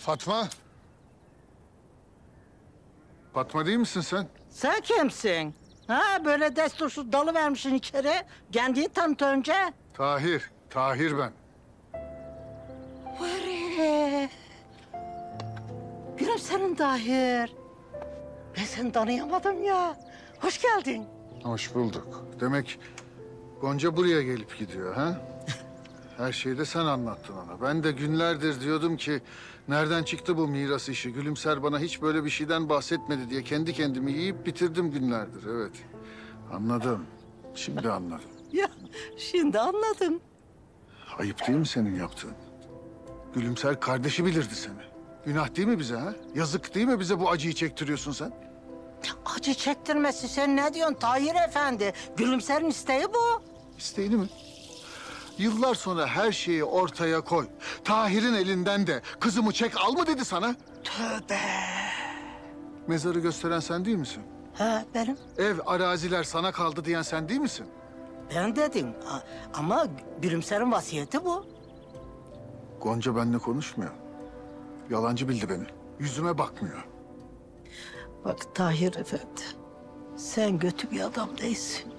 Fatma. Fatma değil misin sen? Sen kimsin? Ha böyle destursuz dalıvermişsin içeri. Kendini tanıt önce. Tahir. Tahir ben. Vay. Gülüm senin Tahir. Ben seni tanıyamadım ya. Hoş geldin. Hoş bulduk. Demek Gonca buraya gelip gidiyor ha? Her şeyi de sen anlattın ona. Ben de günlerdir diyordum ki nereden çıktı bu miras işi? Gülümser bana hiç böyle bir şeyden bahsetmedi diye kendi kendimi yiyip bitirdim günlerdir. Evet. Anladım. Şimdi anladım. Ya şimdi anladım. Ayıp değil mi senin yaptığın? Gülümser kardeşi bilirdi seni. Günah değil mi bize ha? Yazık değil mi bize bu acıyı çektiriyorsun sen? Acı çektirmesi sen ne diyorsun Tahir Efendi? Gülümser'in isteği bu. İsteğini mi? Yıllar sonra her şeyi ortaya koy. Tahir'in elinden de kızımı çek al mı dedi sana? Tövbe. Mezarı gösteren sen değil misin? Ha benim. Ev, araziler sana kaldı diyen sen değil misin? Ben dedim ama Gülümser'in vasiyeti bu. Gonca benimle konuşmuyor. Yalancı bildi beni. Yüzüme bakmıyor. Bak Tahir Efendi, sen kötü bir adam değilsin.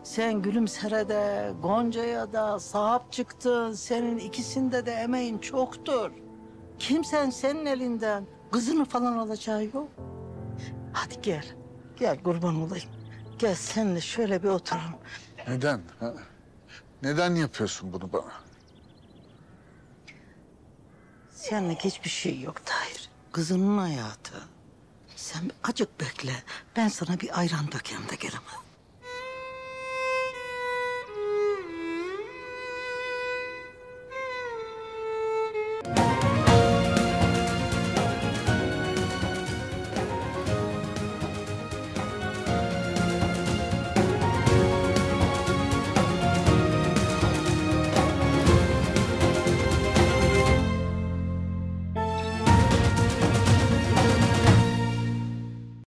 Sen Gülümser'e de, Gonca'ya da sahip çıktın. Senin ikisinde de emeğin çoktur. Kimsen senin elinden kızını falan alacağı yok. Hadi gel, gel kurban olayım. Gel seninle şöyle bir oturalım. Neden? Ha? Neden yapıyorsun bunu bana? Senlik hiçbir şey yok Tahir. Kızının hayatı. Sen bir acık bekle. Ben sana bir ayran dökeyim de gelemem.